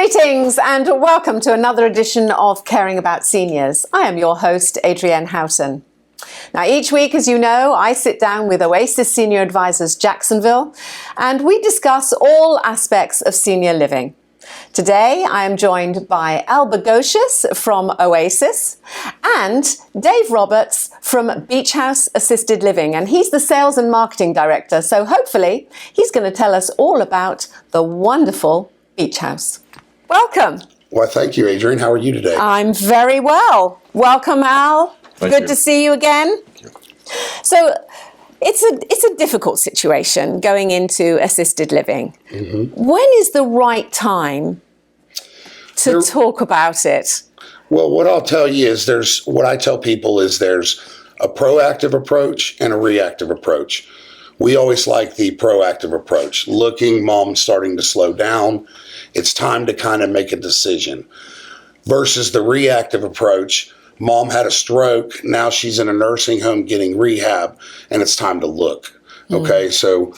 Greetings and welcome to another edition of Caring About Seniors. I am your host, Adrienne Houghton. Now, each week, as you know, I sit down with Oasis Senior Advisors Jacksonville and we discuss all aspects of senior living. Today, I am joined by Al Bagocious from Oasis and Dave Roberts from Beach House Assisted Living, and he's the Sales and Marketing Director, so hopefully he's going to tell us all about the wonderful Beach House. Welcome. Well, thank you, Adrienne. How are you today? I'm very well. Welcome, Al. Good to see you again. Thank you. So, it's a difficult situation going into assisted living. Mm-hmm. When is the right time to talk about it? Well, what I'll tell you is what I tell people is there's a proactive approach and a reactive approach. We always like the proactive approach. Mom's starting to slow down. It's time to kind of make a decision. Versus the reactive approach, Mom had a stroke, now she's in a nursing home getting rehab, and it's time to look. Okay, so,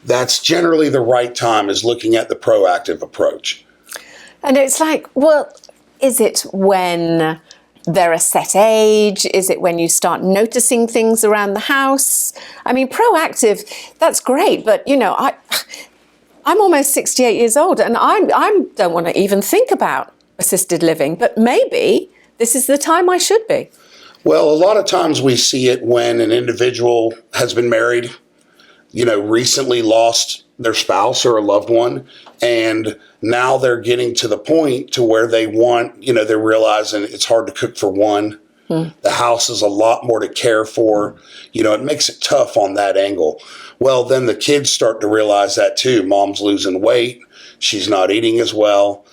that's generally the right time, is looking at the proactive approach. And it's like, well, is it when they're a set age? Is it when you start noticing things around the house? I mean, proactive, that's great, but, I'm almost 68 years old, and I don't want to even think about assisted living, but maybe this is the time I should be. Well, a lot of times we see it when an individual has been married, recently lost their spouse or a loved one, and now they're getting to the point to where they want, they're realizing it's hard to cook for one. The house is a lot more to care for. It makes it tough on that angle. Well, then the kids start to realize that too. Mom's losing weight. She's not eating as well.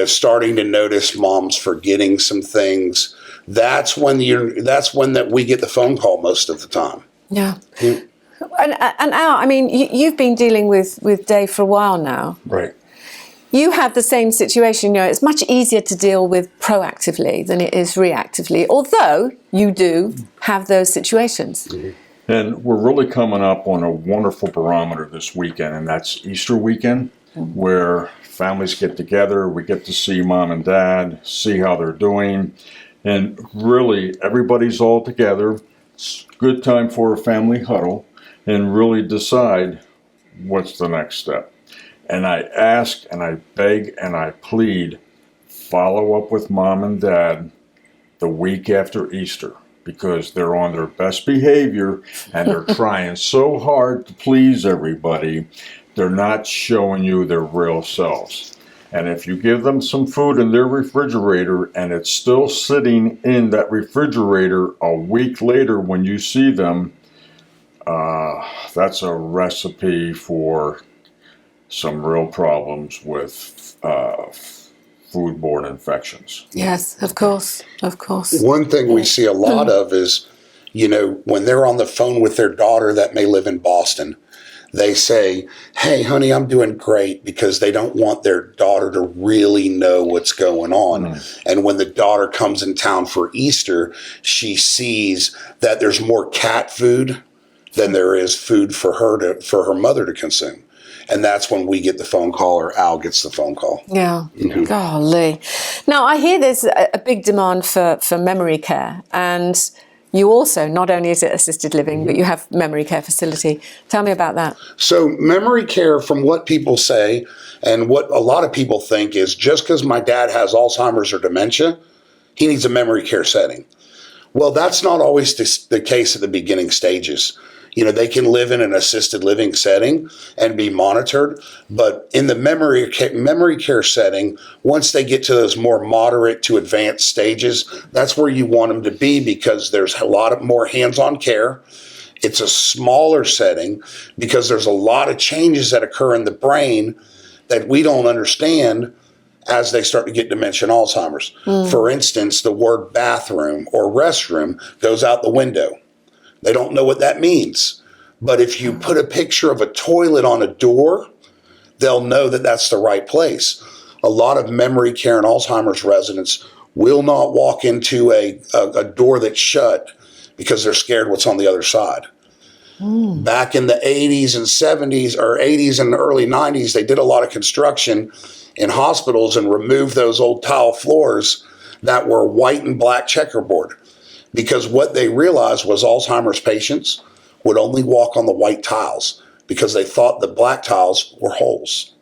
Starting to notice Mom's forgetting some things. That's when that we get the phone call most of the time. Yeah. And Al, I mean, you've been dealing with Dave for a while now. Right. You have the same situation. It's much easier to deal with proactively than it is reactively, although you do have those situations. Mm-hmm. And we're really coming up on a wonderful barometer this weekend, and that's Easter weekend, where families get together. We get to see Mom and Dad, see how they're doing, and really everybody's all together. It's a good time for a family huddle and really decide what's the next step. And I ask and I beg and I plead, follow up with Mom and Dad the week after Easter, because they're on their best behavior and they're trying so hard to please everybody. They're not showing you their real selves. And if you give them some food in their refrigerator and it's still sitting in that refrigerator a week later when you see them, that's a recipe for some real problems with foodborne infections. Yes, of course. One thing we see a lot of is, when they're on the phone with their daughter that may live in Boston, they say, hey, honey, I'm doing great, because they don't want their daughter to really know what's going on. And when the daughter comes in town for Easter, she sees that there's more cat food than there is food for her mother to consume. And that's when we get the phone call, or Al gets the phone call. Yeah. Mm-hmm. Golly. Now, I hear there's a big demand for memory care. And you also, not only is it assisted living, but you have memory care facility. Tell me about that. So memory care, from what people say and what a lot of people think, is just because my dad has Alzheimer's or dementia, he needs a memory care setting. Well, that's not always the case at the beginning stages. They can live in an assisted living setting and be monitored, but in the memory care setting, once they get to those more moderate to advanced stages, that's where you want them to be, because there's a lot more hands-on care. It's a smaller setting because there's a lot of changes that occur in the brain that we don't understand as they start to get dementia and Alzheimer's. For instance, the word bathroom or restroom goes out the window. They don't know what that means. But if you put a picture of a toilet on a door, they'll know that that's the right place. A lot of memory care and Alzheimer's residents will not walk into a door that's shut because they're scared what's on the other side. Back in the 80s and 70s, or 80s and early 90s, they did a lot of construction in hospitals and removed those old tile floors that were white and black checkerboard. Because what they realized was Alzheimer's patients would only walk on the white tiles because they thought the black tiles were holes.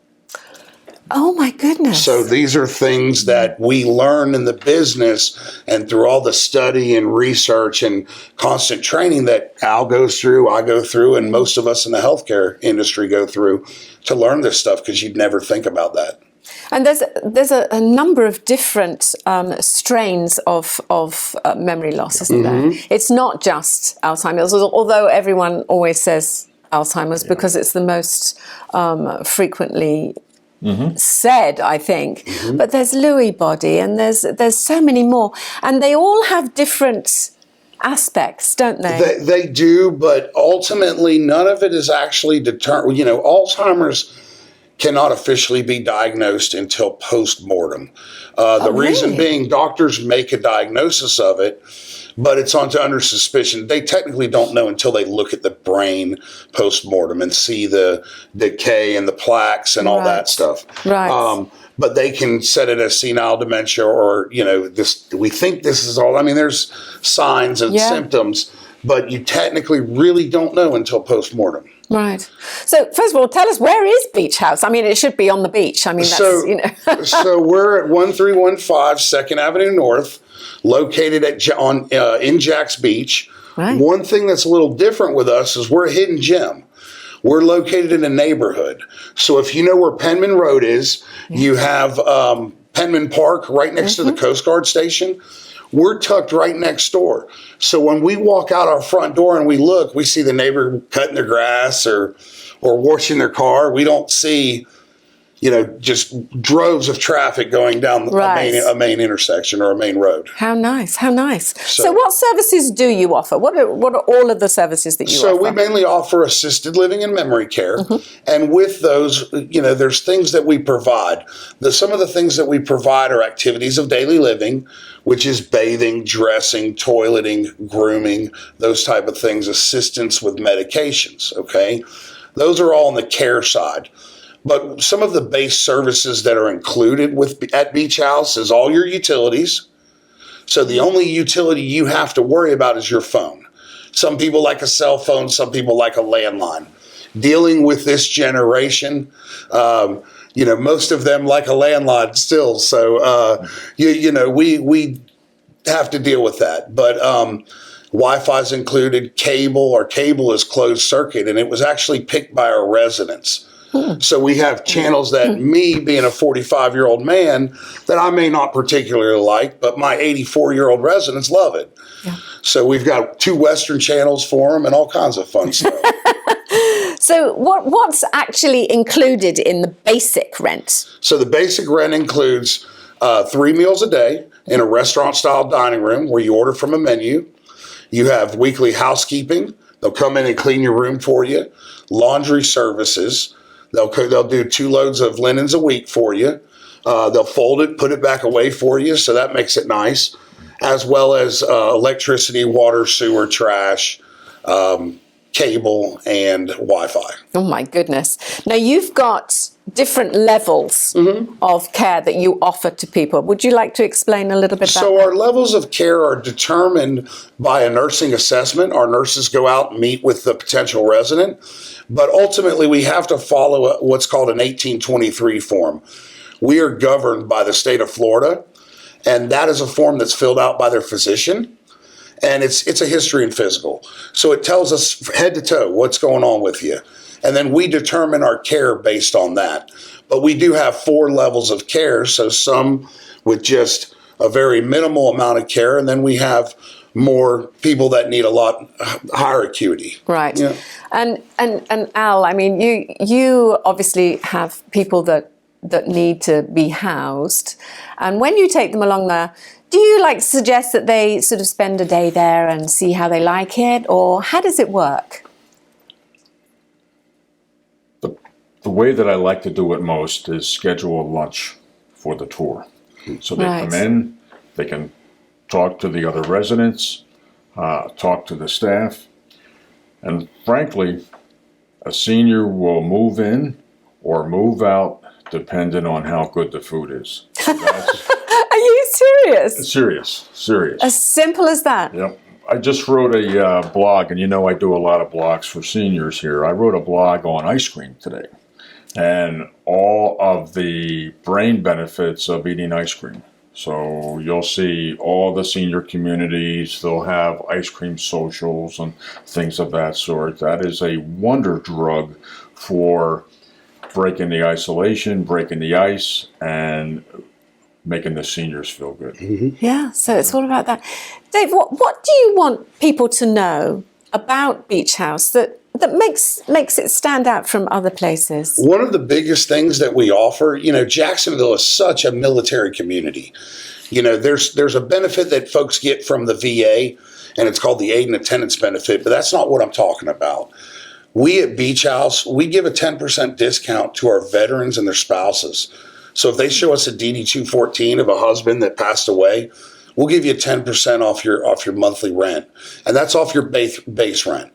Oh my goodness. So these are things that we learn in the business and through all the study and research and constant training that Al goes through, I go through, and most of us in the healthcare industry go through to learn this stuff, because you'd never think about that. And there's a number of different strains of memory loss, isn't there? It's not just Alzheimer's, although everyone always says Alzheimer's because it's the most frequently said, I think. But there's Lewy body, and there's so many more, and they all have different aspects, don't they? They do, but ultimately none of it is actually determined. You know, Alzheimer's cannot officially be diagnosed until post-mortem. The reason being, doctors make a diagnosis of it, but it's under suspicion. They technically don't know until they look at the brain post-mortem and see the decay and the plaques and all that stuff. Right. But they can set it as senile dementia, or, you know, this. We think this is all. I mean, there's signs and symptoms, but you technically really don't know until post-mortem. Right. So first of all, tell us, where is Beach House? I mean, it should be on the beach. I mean, that's, you know. So we're at 1315 2nd Avenue North, located in Jack's Beach. Right. One thing that's a little different with us is we're a hidden gem. We're located in a neighborhood. So if you know where Penman Road is, you have Penman Park right next to the Coast Guard station. We're tucked right next door. So when we walk out our front door and we look, we see the neighbor cutting their grass or washing their car. We don't see, you know, just droves of traffic going down a main intersection or a main road. How nice, how nice. So what services do you offer? What are all of the services that you offer? So we mainly offer assisted living and memory care. And with those, you know, there's things that we provide. Some of the things that we provide are activities of daily living, which is bathing, dressing, toileting, grooming, those type of things, assistance with medications, okay? Those are all on the care side. But some of the base services that are included at Beach House is all your utilities. So the only utility you have to worry about is your phone. Some people like a cell phone, some people like a landline. Dealing with this generation, you know, most of them like a landline still. So, you know, we have to deal with that. But Wi-Fi is included, cable. Our cable is closed circuit, and it was actually picked by our residents. So we have channels that me, being a 45-year-old man, that I may not particularly like, but my 84-year-old residents love it. Yeah. So we've got 2 Western channels for them and all kinds of fun stuff. So what's actually included in the basic rent? So the basic rent includes 3 meals a day in a restaurant-style dining room where you order from a menu. You have weekly housekeeping. They'll come in and clean your room for you. Laundry services. They'll do 2 loads of linens a week for you. They'll fold it, put it back away for you, so that makes it nice, as well as electricity, water, sewer, trash, cable, and Wi-Fi. Oh my goodness. Now you've got different levels of care that you offer to people. Would you like to explain a little bit about that? So our levels of care are determined by a nursing assessment. Our nurses go out and meet with the potential resident, but ultimately we have to follow what's called an 1823 form. We are governed by the state of Florida, and that is a form that's filled out by their physician. And it's a history and physical. So it tells us head to toe what's going on with you. And then we determine our care based on that. But we do have 4 levels of care. So some with just a very minimal amount of care. And then we have more people that need a lot higher acuity. Right. Yeah. And Al, I mean, you obviously have people that need to be housed. And when you take them along there, do you suggest that they sort of spend a day there and see how they like it, or how does it work? The way that I like to do it most is schedule a lunch for the tour. So they come in, they can talk to the other residents, talk to the staff. And frankly, a senior will move in or move out depending on how good the food is. That's Are you serious? serious. As simple as that? Yep. I just wrote a blog, and you know I do a lot of blogs for seniors here. I wrote a blog on ice cream today and all of the brain benefits of eating ice cream. So you'll see all the senior communities, they'll have ice cream socials and things of that sort. That is a wonder drug for breaking the isolation, breaking the ice, and making the seniors feel good. Yeah, so it's all about that. Dave, what do you want people to know about Beach House that makes it stand out from other places? One of the biggest things that we offer, Jacksonville is such a military community. There's a benefit that folks get from the VA, and it's called the aid and attendance benefit, but that's not what I'm talking about. We at Beach House, we give a 10% discount to our veterans and their spouses. So if they show us a DD 214 of a husband that passed away, we'll give you 10% off your monthly rent, and that's off your base rent.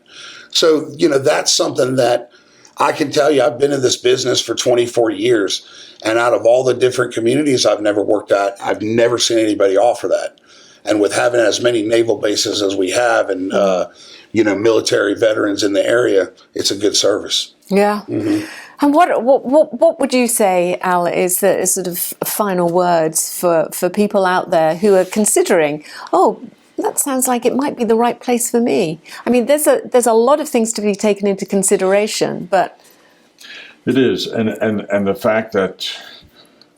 So that's something that I can tell you. I've been in this business for 24 years, and out of all the different communities I've never worked at, I've never seen anybody offer that. And with having as many naval bases as we have, and military veterans in the area, it's a good service. Yeah. Mm-hmm. And what would you say, Al, is the sort of final words for people out there who are considering, that sounds like it might be the right place for me? I mean, there's a lot of things to be taken into consideration, but it is, and the fact that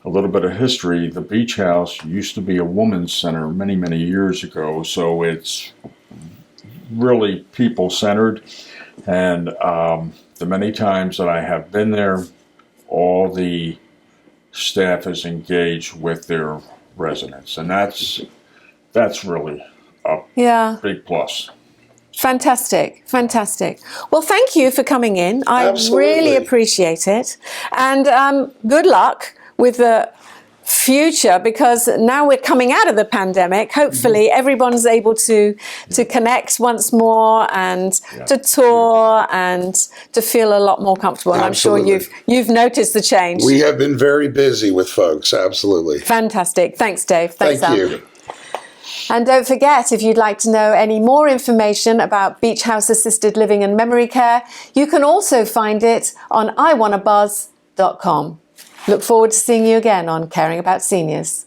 a little bit of history, the Beach House used to be a women's center many years ago, so it's really people-centered, and the many times that I have been there, all the staff is engaged with their residents, and that's really a big plus. Fantastic. Well, thank you for coming in. I Absolutely. Really appreciate it, and good luck with the future, because now we're coming out of the pandemic. Hopefully everyone's able to connect once more and to tour and to feel a lot more comfortable. And Absolutely. I'm sure you've noticed the change. We have been very busy with folks. Absolutely. Fantastic. Thanks, Dave. Thanks, Thank Al. you. And don't forget, if you'd like to know any more information about Beach House Assisted Living and Memory Care, you can also find it on iwannabuzz.com. Look forward to seeing you again on Caring About Seniors.